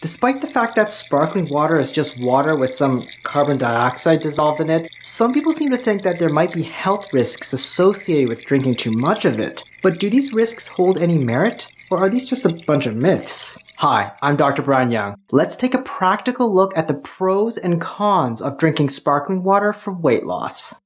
Despite the fact that sparkling water is just water with some carbon dioxide dissolved in it, some people seem to think that there might be health risks associated with drinking too much of it. But do these risks hold any merit? Or are these just a bunch of myths? Hi, I'm Dr. Brian Young. Let's take a practical look at the pros and cons of drinking sparkling water for weight loss.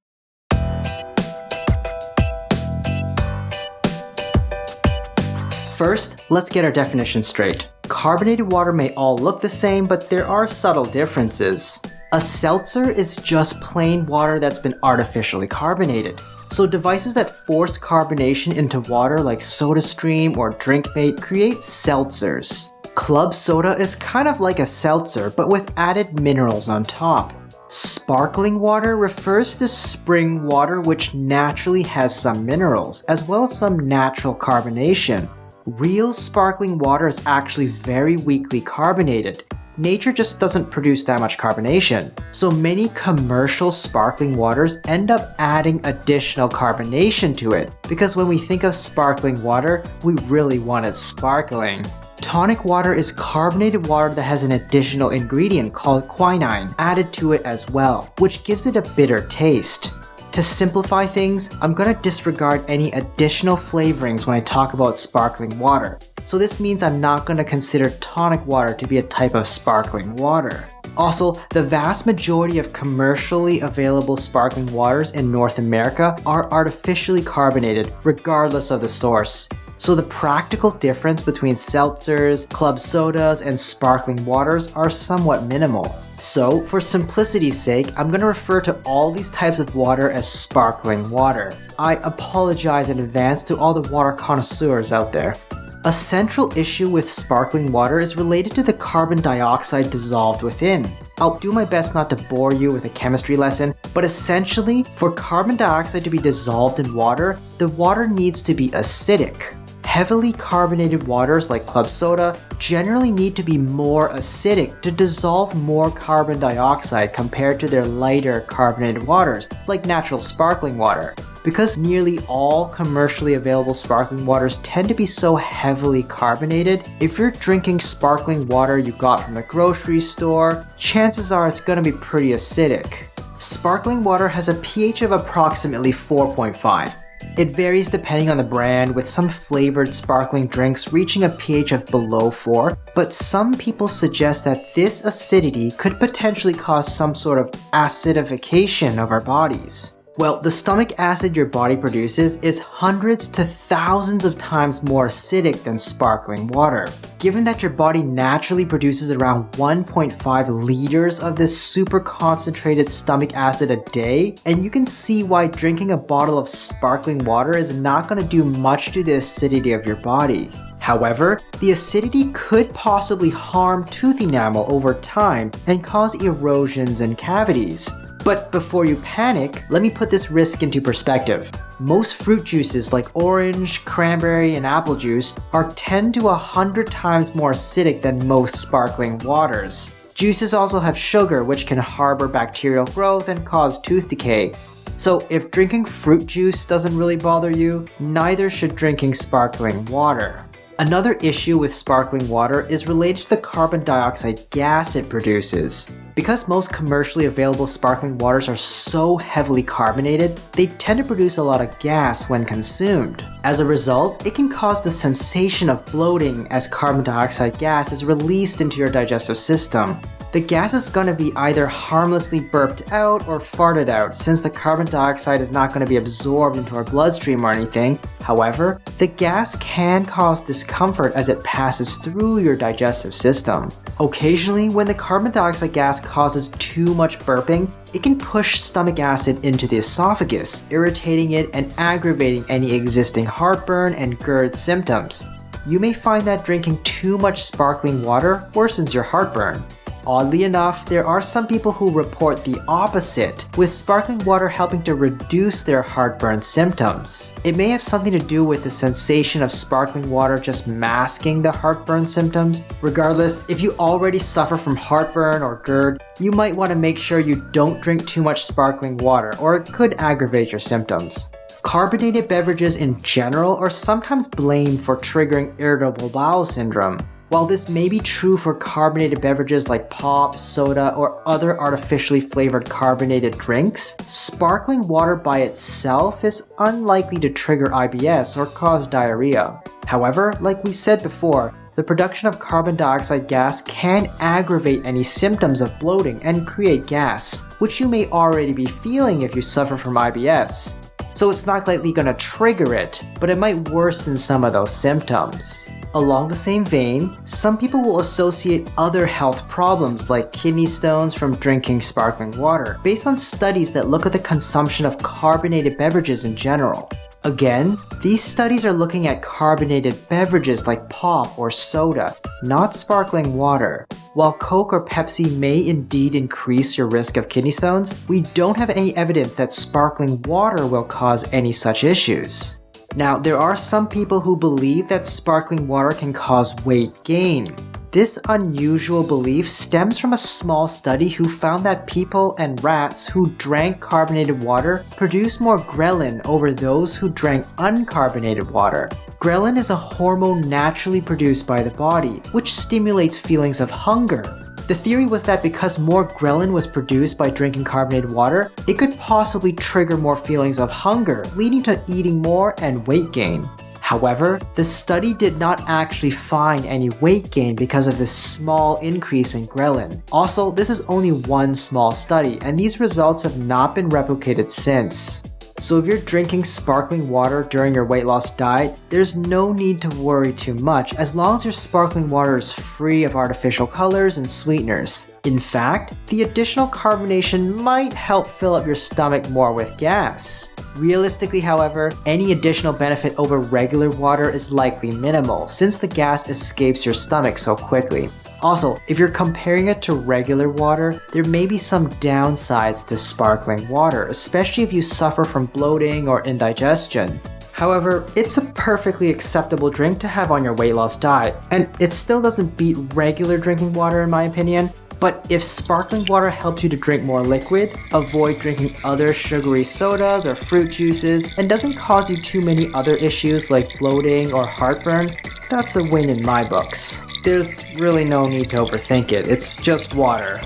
First, let's get our definition straight. Carbonated water may all look the same, but there are subtle differences. A seltzer is just plain water that's been artificially carbonated. So devices that force carbonation into water like SodaStream or DrinkMate create seltzers. Club soda is kind of like a seltzer, but with added minerals on top. Sparkling water refers to spring water which naturally has some minerals, as well as some natural carbonation. Real sparkling water is actually very weakly carbonated. Nature just doesn't produce that much carbonation. So many commercial sparkling waters end up adding additional carbonation to it, because when we think of sparkling water, we really want it sparkling. Tonic water is carbonated water that has an additional ingredient called quinine added to it as well, which gives it a bitter taste. To simplify things, I'm going to disregard any additional flavorings when I talk about sparkling water. So this means I'm not going to consider tonic water to be a type of sparkling water. Also, the vast majority of commercially available sparkling waters in North America are artificially carbonated, regardless of the source. So the practical difference between seltzers, club sodas, and sparkling waters are somewhat minimal. So, for simplicity's sake, I'm going to refer to all these types of water as sparkling water. I apologize in advance to all the water connoisseurs out there. A central issue with sparkling water is related to the carbon dioxide dissolved within. I'll do my best not to bore you with a chemistry lesson, but essentially, for carbon dioxide to be dissolved in water, the water needs to be acidic. Heavily carbonated waters like club soda generally need to be more acidic to dissolve more carbon dioxide compared to their lighter carbonated waters like natural sparkling water. Because nearly all commercially available sparkling waters tend to be so heavily carbonated, if you're drinking sparkling water you got from the grocery store, chances are it's going to be pretty acidic. Sparkling water has a pH of approximately 4.5. It varies depending on the brand, with some flavored sparkling drinks reaching a pH of below 4, but some people suggest that this acidity could potentially cause some sort of acidification of our bodies. Well, the stomach acid your body produces is hundreds to thousands of times more acidic than sparkling water. Given that your body naturally produces around 1.5 liters of this super concentrated stomach acid a day, and you can see why drinking a bottle of sparkling water is not going to do much to the acidity of your body. However, the acidity could possibly harm tooth enamel over time and cause erosions and cavities. But before you panic, let me put this risk into perspective. Most fruit juices like orange, cranberry, and apple juice are 10 to 100 times more acidic than most sparkling waters. Juices also have sugar, which can harbor bacterial growth and cause tooth decay. So if drinking fruit juice doesn't really bother you, neither should drinking sparkling water. Another issue with sparkling water is related to the carbon dioxide gas it produces. Because most commercially available sparkling waters are so heavily carbonated, they tend to produce a lot of gas when consumed. As a result, it can cause the sensation of bloating as carbon dioxide gas is released into your digestive system. The gas is going to be either harmlessly burped out or farted out, since the carbon dioxide is not going to be absorbed into our bloodstream or anything. However, the gas can cause discomfort as it passes through your digestive system. Occasionally, when the carbon dioxide gas causes too much burping, it can push stomach acid into the esophagus, irritating it and aggravating any existing heartburn and GERD symptoms. You may find that drinking too much sparkling water worsens your heartburn. Oddly enough, there are some people who report the opposite, with sparkling water helping to reduce their heartburn symptoms. It may have something to do with the sensation of sparkling water just masking the heartburn symptoms. Regardless, if you already suffer from heartburn or GERD, you might want to make sure you don't drink too much sparkling water, or it could aggravate your symptoms. Carbonated beverages in general are sometimes blamed for triggering irritable bowel syndrome. While this may be true for carbonated beverages like pop, soda, or other artificially flavored carbonated drinks, sparkling water by itself is unlikely to trigger IBS or cause diarrhea. However, like we said before, the production of carbon dioxide gas can aggravate any symptoms of bloating and create gas, which you may already be feeling if you suffer from IBS. So it's not likely going to trigger it, but it might worsen some of those symptoms. Along the same vein, some people will associate other health problems like kidney stones from drinking sparkling water, based on studies that look at the consumption of carbonated beverages in general. Again, these studies are looking at carbonated beverages like pop or soda, not sparkling water. While Coke or Pepsi may indeed increase your risk of kidney stones, we don't have any evidence that sparkling water will cause any such issues. Now, there are some people who believe that sparkling water can cause weight gain. This unusual belief stems from a small study who found that people and rats who drank carbonated water produced more ghrelin over those who drank uncarbonated water. Ghrelin is a hormone naturally produced by the body, which stimulates feelings of hunger. The theory was that because more ghrelin was produced by drinking carbonated water, it could possibly trigger more feelings of hunger, leading to eating more and weight gain. However, the study did not actually find any weight gain because of this small increase in ghrelin. Also, this is only one small study, and these results have not been replicated since. So if you're drinking sparkling water during your weight loss diet, there's no need to worry too much as long as your sparkling water is free of artificial colors and sweeteners. In fact, the additional carbonation might help fill up your stomach more with gas. Realistically, however, any additional benefit over regular water is likely minimal since the gas escapes your stomach so quickly. Also, if you're comparing it to regular water, there may be some downsides to sparkling water, especially if you suffer from bloating or indigestion. However, it's a perfectly acceptable drink to have on your weight loss diet, and it still doesn't beat regular drinking water in my opinion. But if sparkling water helps you to drink more liquid, avoid drinking other sugary sodas or fruit juices, and doesn't cause you too many other issues like bloating or heartburn, that's a win in my books. There's really no need to overthink it, it's just water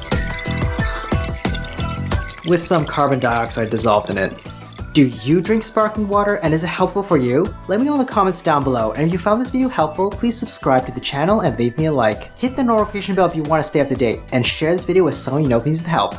with some carbon dioxide dissolved in it. Do you drink sparkling water and is it helpful for you? Let me know in the comments down below, and if you found this video helpful, please subscribe to the channel and leave me a like. Hit the notification bell if you want to stay up to date, and share this video with someone you know can use the help.